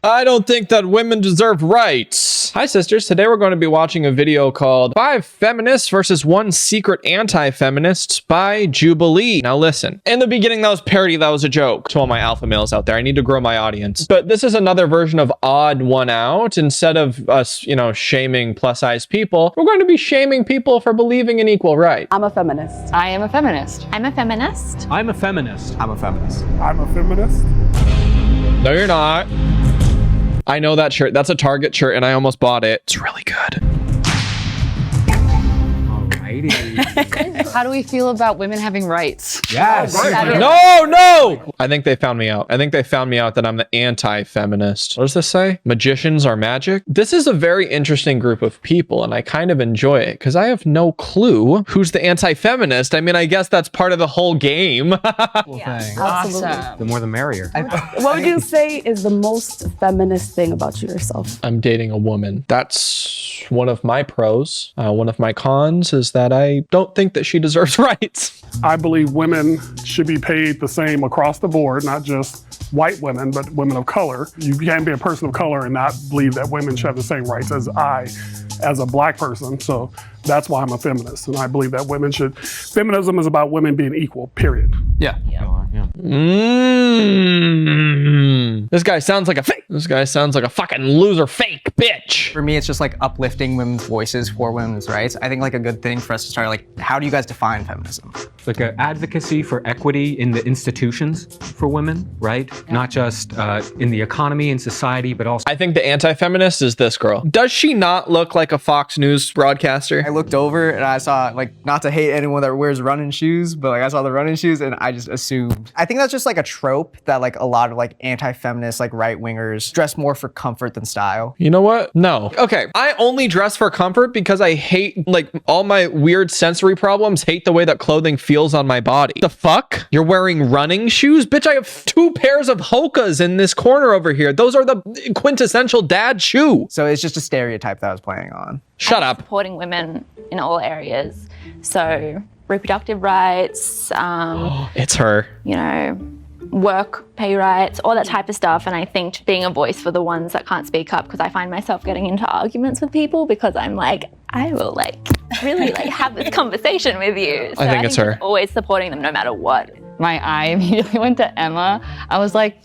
I don't think that women deserve rights. Hi, sisters. Today we're going to be watching a video called 5 Feminists versus 1 Secret Anti-Feminist by Jubilee. Now listen, in the beginning that was parody, that was a joke to all my alpha males out there. I need to grow my audience. But this is another version of odd one out. Instead of us, shaming plus-size people, we're going to be shaming people for believing in equal rights. I'm a feminist. I am a feminist. I'm a feminist. I'm a feminist. I'm a feminist. I'm a feminist. No, you're not. I know that shirt. That's a Target shirt, and I almost bought it. It's really good. Alrighty. How do we feel about women having rights? Yes. No! I think they found me out. I think they found me out that I'm the anti-feminist. What does this say? Magicians are magic? This is a very interesting group of people, and I kind of enjoy it because I have no clue who's the anti-feminist. I mean, I guess that's part of the whole game. Cool thing. Awesome. The more the merrier. What would you say is the most feminist thing about you yourself? I'm dating a woman. That's one of my pros. One of my cons is that I don't think that she deserves rights. I believe women should be paid the same across the board, not just white women, but women of color. You can't be a person of color and not believe that women should have the same rights as I, as a black person. So that's why I'm a feminist. And I believe that women should, feminism is about women being equal, period. Yeah. This guy sounds like a fake. This guy sounds like a fucking loser fake bitch. For me, it's just like uplifting women's voices for women's rights. I think like a good thing for us to start, like, how do you guys define feminism? It's like an advocacy for equity in the institutions for women, right? Yeah. Not just in the economy and society, but also. I think the anti-feminist is this girl. Does she not look like a Fox News broadcaster? I looked over and I saw, like, not to hate anyone that wears running shoes, but like I saw the running shoes and I just assumed. I think that's just like a trope that like a lot of like anti-feminists, like right-wingers dress more for comfort than style. You know what? No. Okay, I only dress for comfort because I hate, like, all my weird sensory problems hate the way that clothing feels on my body. The fuck? You're wearing running shoes? Bitch, I have 2 pairs of Hokas in this corner over here. Those are the quintessential dad shoe. So it's just a stereotype that I was playing on. Shut up. Supporting women in all areas. So reproductive rights, It's her. work, pay rights, all that type of stuff. And I think being a voice for the ones that can't speak up, because I find myself getting into arguments with people because I'm like, I will like really like have this conversation with you. So I think it's her. Always supporting them no matter what. My eye immediately went to Emma. I was like,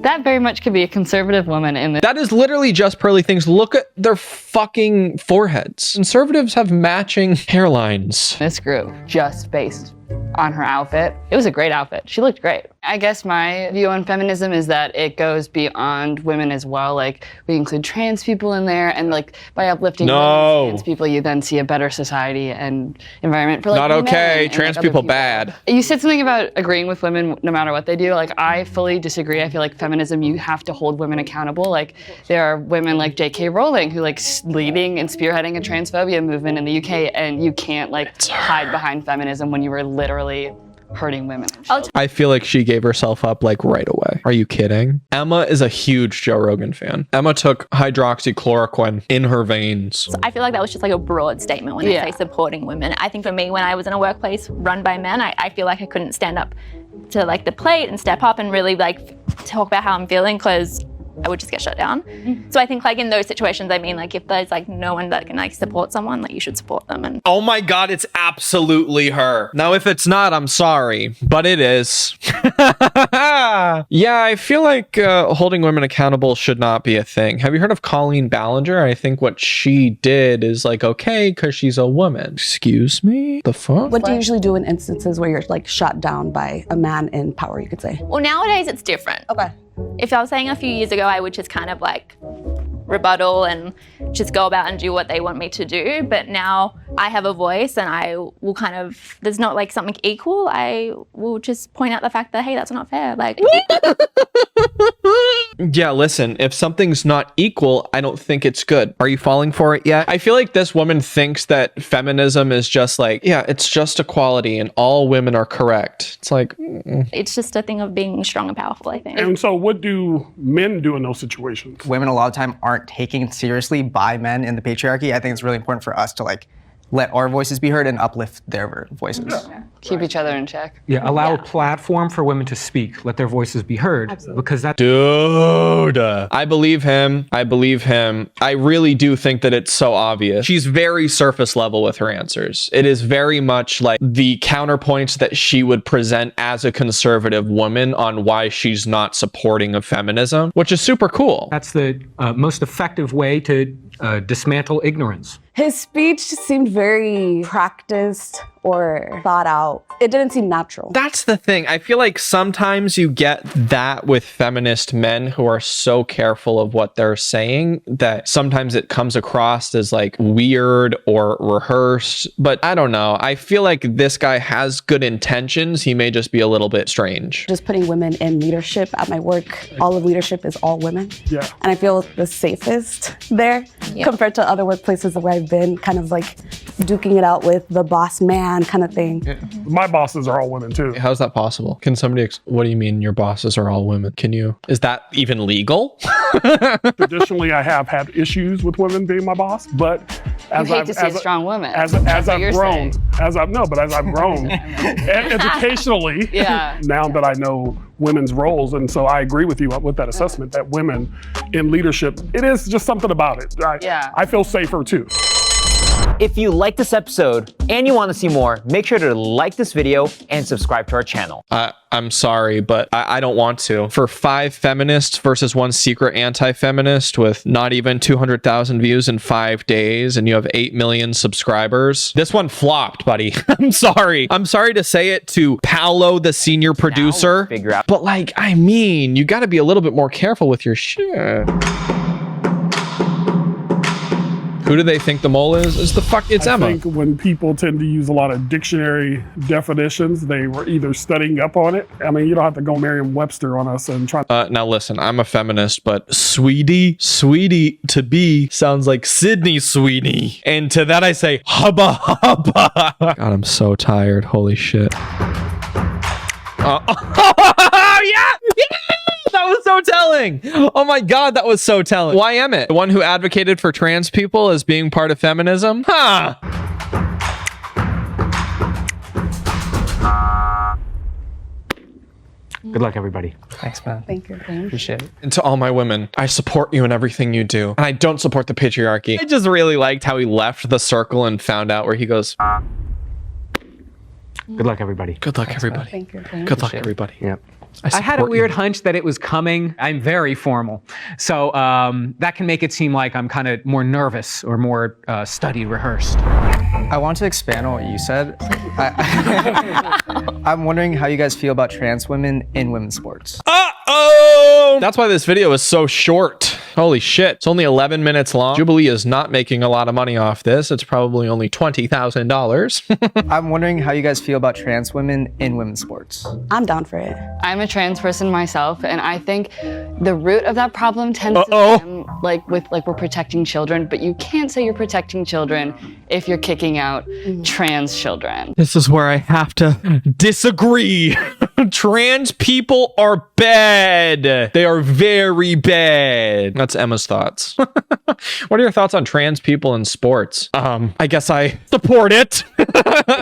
that very much could be a conservative woman in this. That is literally just pearly things. Look at their fucking foreheads. Conservatives have matching hairlines. This group, just based on her outfit. It was a great outfit. She looked great. I guess my view on feminism is that it goes beyond women as well. Like, we include trans people in there, and like by uplifting trans people, you then see a better society and environment for like Not women okay. and, Trans like, other people bad. You said something about agreeing with women no matter what they do. Like, I fully disagree. I feel like feminism, you have to hold women accountable. Like, there are women like J.K. Rowling who like leading and spearheading a transphobia movement in the UK, and you can't like hide behind feminism when you were literally hurting women. I feel like she gave herself up like right away. Are you kidding? Emma is a huge Joe Rogan fan. Emma took hydroxychloroquine in her veins. So I feel like that was just like a broad statement when I say supporting women. I think for me, when I was in a workplace run by men, I feel like I couldn't stand up to like the plate and step up and really like talk about how I'm feeling, because I would just get shut down. So I think like in those situations, I mean, like if there's like no one that can like support someone, like you should support them. And oh my God, it's absolutely her. Now, if it's not, I'm sorry, but it is. Yeah, I feel like holding women accountable should not be a thing. Have you heard of Colleen Ballinger? I think what she did is like, okay, because she's a woman. Excuse me? The fuck? What do you usually do in instances where you're like shot down by a man in power, you could say? well, nowadays it's different. Okay. If I was saying a few years ago, I would just kind of like rebuttal and just go about and do what they want me to do. But now I have a voice and I will kind of, there's not like something equal. I will just point out the fact that, hey, that's not fair. Like, yeah, listen, if something's not equal, I don't think it's good. Are you falling for it yet? I feel like this woman thinks that feminism is just like, yeah, it's just equality and all women are correct. It's like, it's just a thing of being strong and powerful, I think. And so what do men do in those situations? Women a lot of time aren't taken seriously by men in the patriarchy. I think it's really important for us to like let our voices be heard and uplift their voices. Keep each other in check. Yeah, allow a platform for women to speak, let their voices be heard. Absolutely. Because that Dude, I believe him. I believe him. I really do think that it's so obvious. She's very surface level with her answers. It is very much like the counterpoints that she would present as a conservative woman on why she's not supporting of feminism, which is super cool. that's the most effective way to dismantle ignorance. His speech seemed very practiced or thought out. It didn't seem natural. That's the thing. I feel like sometimes you get that with feminist men who are so careful of what they're saying that sometimes it comes across as like weird or rehearsed. But I don't know. I feel like this guy has good intentions. He may just be a little bit strange. Just putting women in leadership at my work, all of leadership is all women. Yeah. And I feel the safest there compared to other workplaces where I've been kind of like duking it out with the boss man kind of thing. My bosses are all women too. How's that possible? Can somebody, what do you mean your bosses are all women? Is that even legal? Traditionally, I have had issues with women being my boss, but as You hate I've to see a strong woman. as That's what I've you're grown, saying. as I've grown educationally, Yeah. now that I know women's roles, and so I agree with you with that assessment that women in leadership, it is just something about it. I feel safer too. If you like this episode and you want to see more, make sure to like this video and subscribe to our channel. I'm sorry, but I don't want to. For 5 feminists versus 1 secret anti-feminist with not even 200,000 views in 5 days, and you have 8 million subscribers, this one flopped, buddy. I'm sorry. I'm sorry to say it to Paolo, the senior producer. Figure out. But like, I mean, you got to be a little bit more careful with your shit. Who do they think the mole is? It's Emma. I think when people tend to use a lot of dictionary definitions, they were either studying up on it. I mean, you don't have to go Merriam-Webster on us and try. Now listen, I'm a feminist, but sweetie to be sounds like Sydney Sweeney. And to that I say, hubba hubba. God, I'm so tired. Holy shit. Yeah! That was so telling. Oh my God, that was so telling. Why am it? The one who advocated for trans people as being part of feminism? Huh. Good luck, everybody. Thanks, man. Thank you. Appreciate it. And to all my women, I support you in everything you do. And I don't support the patriarchy. I just really liked how he left the circle and found out where he goes. Good luck, everybody. Good luck, everybody. Thank you. Good luck, everybody. Yep. I had a weird hunch that it was coming. I'm very formal. So that can make it seem like I'm kind of more nervous or more study rehearsed. I want to expand on what you said. I'm wondering how you guys feel about trans women in women's sports. Uh-oh! That's why this video is so short. Holy shit. It's only 11 minutes long. Jubilee is not making a lot of money off this. It's probably only $20,000. I'm wondering how you guys feel about trans women in women's sports. I'm down for it. I'm a trans person myself, and I think the root of that problem tends to stem we're protecting children, but you can't say you're protecting children if you're kicking out trans children. This is where I have to disagree. Trans people are bad. They are very bad. That's Emma's thoughts. What are your thoughts on trans people in sports? I guess I support it.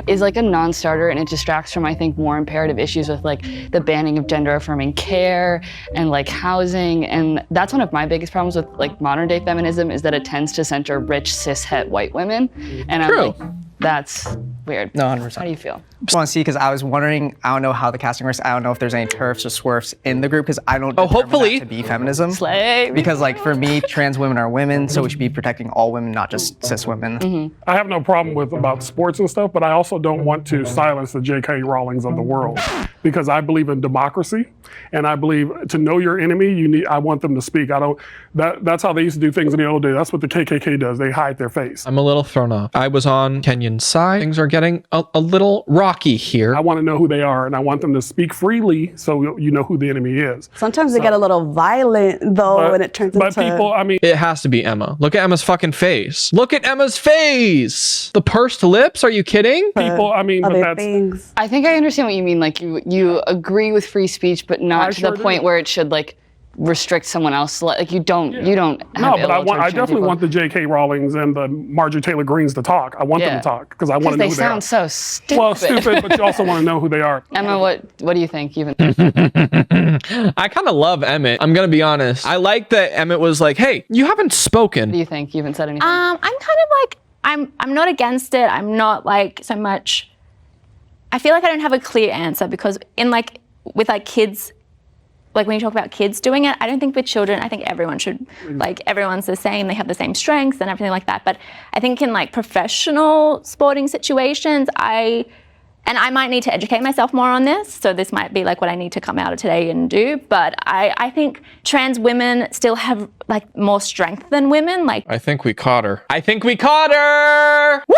Is like a non-starter, and it distracts from, I think, more imperative issues with like the banning of gender affirming care and like housing. And that's one of my biggest problems with like modern day feminism, is that it tends to center rich cis het white women. And I'm like, that's weird. No, 100%. How do you feel? Just want to see, because I was wondering, I don't know how the casting works. I don't know if there's any turfs or swerfs in the group, because I don't determine hopefully. that to be feminism. Slay. Because like for me, trans women are women, so we should be protecting all women, not just cis women. I have no problem about sports and stuff, but I also don't want to silence the J.K. Rowlings of the world, because I believe in democracy, and I believe to know your enemy, I want them to speak. That's how they used to do things in the old days. That's what the KKK does. They hide their face. I'm a little thrown off. I was on Kenyan's side. Things are getting a little rocky here. I want to know who they are, and I want them to speak freely so you know who the enemy is. Sometimes they get a little violent though, and it turns into. But people, I mean, It has to be Emma. Look at Emma's fucking face. Look at Emma's face. The pursed lips. Are you kidding? people, I mean, but other that's. things. I think I understand what you mean. Like you agree with free speech, but not I to sure the point do. where it should like restrict someone else. Like you don't have No, but ill will towards I trans definitely people. want the J.K. Rowlings and the Marjorie Taylor Greens to talk. I want them to talk because I want to know they who they are. sound so stupid. Well, stupid, but you also want to know who they are. Emma, what do you think? Even I kind of love Emmett. I'm gonna be honest. I like that Emmett was like, "Hey, you haven't spoken." do you think? You haven't said anything. I'm kind of like, I'm not against it. I'm not like so much. I feel like I don't have a clear answer because in like with like kids, like when you talk about kids doing it, I don't think with children, I think everyone should, like everyone's the same, they have the same strengths and everything like that. But I think in like professional sporting situations, I might need to educate myself more on this. So this might be like what I need to come out of today and do. But I think trans women still have like more strength than women. Like I think we caught her. Woo!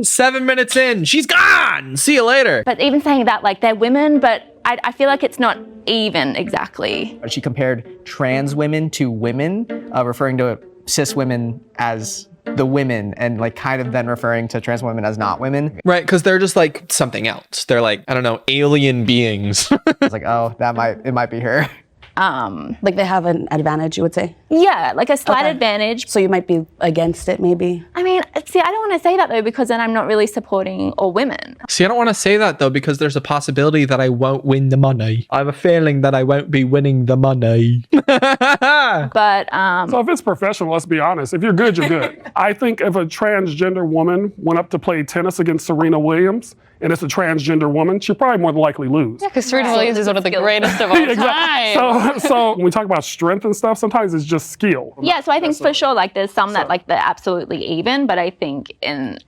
7 minutes in, she's gone. See you later. But even saying that, like they're women, but I feel like it's not even exactly. She compared trans women to women, referring to cis women as the women, and like kind of then referring to trans women as not women. Right, because they're just like something else. They're like, I don't know, alien beings. It's like, oh, it might be her. Like they have an advantage, you would say? Yeah, like a slight Okay. advantage. So you might be against it, maybe? I mean, see, I don't want to say that though, because then I'm not really supporting all women. See, I don't want to say that though, because there's a possibility that I won't win the money. I have a feeling that I won't be winning the money. But So if it's professional, let's be honest. If you're good, you're good. I think if a transgender woman went up to play tennis against Serena Williams, and it's a transgender woman, she'd probably more than likely lose. Because Serena Williams is one of the greatest of all time. So when we talk about strength and stuff, sometimes it's just skill. yeah, so I think for sure, like there's some that like they're absolutely even, but I think in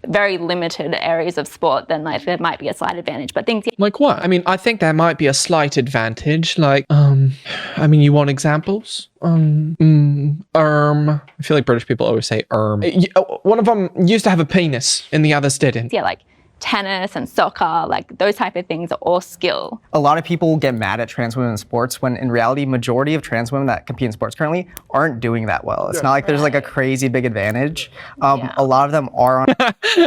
very limited areas of sport, then like there might be a slight advantage. But things Like what? I mean, I think there might be a slight advantage. Like, I mean, you want examples? I feel like British people always say One of them used to have a penis and the others didn't. yeah, like tennis and soccer, like those type of things are all skill. A lot of people get mad at trans women in sports when in reality, majority of trans women that compete in sports currently aren't doing that well. It's not like there's like a crazy big advantage. A lot of them are on.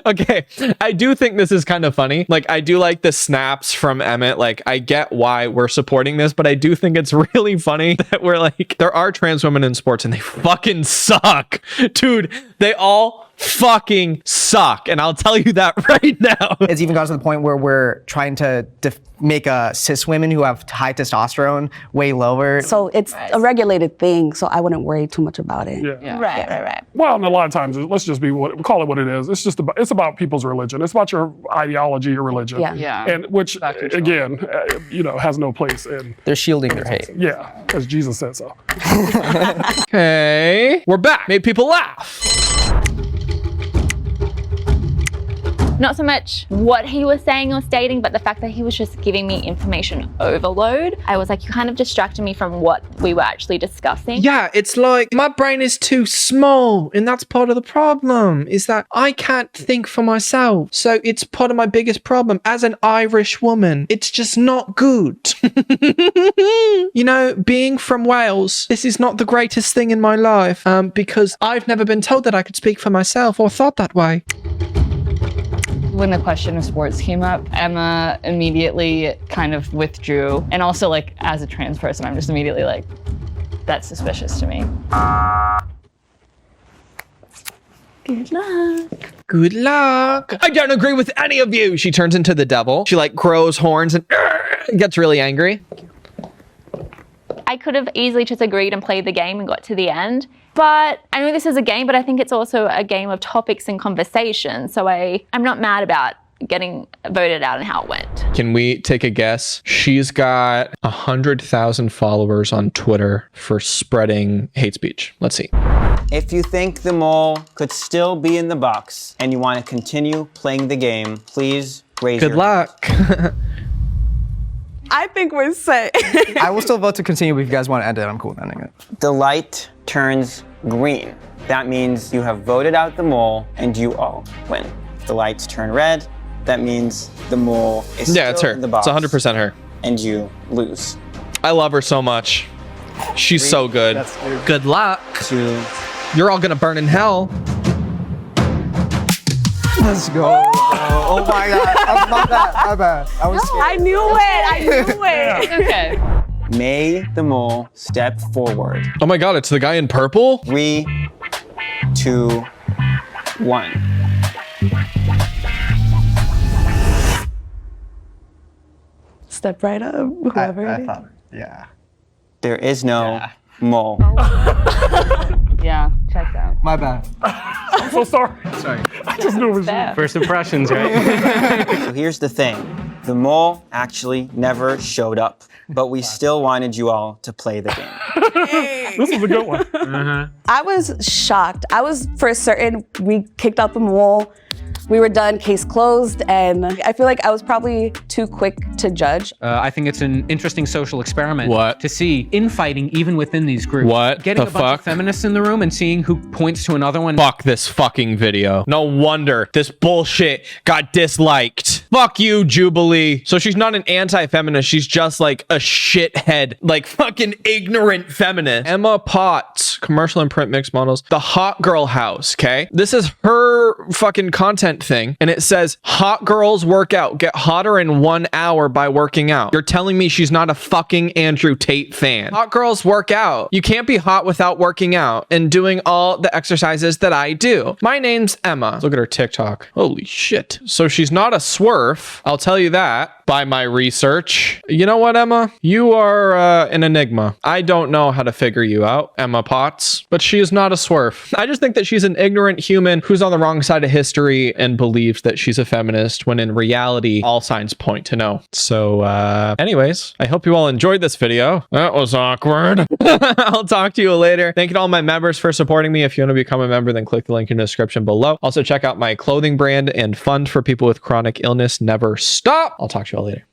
Okay, I do think this is kind of funny. Like, I do like the snaps from Emmett. Like, I get why we're supporting this, but I do think it's really funny that we're like, there are trans women in sports and they fucking suck. Dude, they all fucking suck. And I'll tell you that right now. It's even gotten to the point where we're trying to make cis women who have high testosterone way lower. So it's a regulated thing, so I wouldn't worry too much about it. Yeah. Right. Well, and a lot of times, let's just call it what it is. It's just it's about people's religion. It's about your ideology, your religion. Yeah. And which, again, has no place in. They're shielding their hate. Yeah, because Jesus said so. Okay, we're back. Made people laugh. Not so much what he was saying or stating, but the fact that he was just giving me information overload. I was like, you kind of distracted me from what we were actually discussing. Yeah, it's like my brain is too small, and that's part of the problem, is that I can't think for myself. So it's part of my biggest problem as an Irish woman. It's just not good. You know, being from Wales, this is not the greatest thing in my life, because I've never been told that I could speak for myself or thought that way. When the question of sports came up, Emma immediately kind of withdrew. And also, like, as a trans person, I'm just immediately like, that's suspicious to me. Good luck. Good luck. I don't agree with any of you. She turns into the devil. She like grows horns and gets really angry. I could have easily just agreed and played the game and got to the end. But I know this is a game, but I think it's also a game of topics and conversation. So I'm not mad about getting voted out and how it went. Can we take a guess? She's got 100,000 followers on Twitter for spreading hate speech. Let's see. If you think the mole could still be in the box and you want to continue playing the game, please raise Good your luck. I think we're set. I will still vote to continue, but if you guys want to end it, I'm cool with ending it. The light turns green. That means you have voted out the mole and you all win. If the lights turn red, that means the mole is still Yeah, it's her. in the box. It's 100% her. And you lose. I love her so much. She's so good. Good luck. 2. You're all gonna burn in hell. Let's go. Oh my God. My bad. I was scared. I knew it. Okay. May the mole step forward. Oh my God, it's the guy in purple? 3, 2, 1. Step right up, whoever it is. Yeah. There is no mole. Yeah, checked out. My bad. I'm so sorry. Sorry. I just knew it was you. First impressions, right? So here's the thing. The mole actually never showed up, but we still wanted you all to play the game. This is a good one. I was shocked. I was for certain we kicked out the mole. We were done, case closed, and I feel like I was probably too quick to judge. I think it's an interesting social experiment. What? To see infighting even within these groups. What Getting the a bunch fuck? of feminists in the room and seeing who points to another one. Fuck this fucking video. No wonder this bullshit got disliked. Fuck you, Jubilee. So she's not an anti-feminist. She's just like a shithead, like fucking ignorant feminist. Emma Potts, commercial and print mixed models. The Hot Girl House, okay? This is her fucking content thing. And it says, hot girls work out. Get hotter in 1 hour by working out. You're telling me she's not a fucking Andrew Tate fan. Hot girls work out. You can't be hot without working out and doing all the exercises that I do. My name's Emma. Look at her TikTok. Holy shit. So she's not a swerf. I'll tell you that by my research. You know what, Emma? You are an enigma. I don't know how to figure you out, Emma Potts, but she is not a swerf. I just think that she's an ignorant human who's on the wrong side of history and believes that she's a feminist when in reality, all signs point to no. So anyways, I hope you all enjoyed this video. That was awkward. I'll talk to you later. Thank you to all my members for supporting me. If you want to become a member, then click the link in the description below. Also check out my clothing brand and fund for people with chronic illness. Never stop. I'll talk to you all later.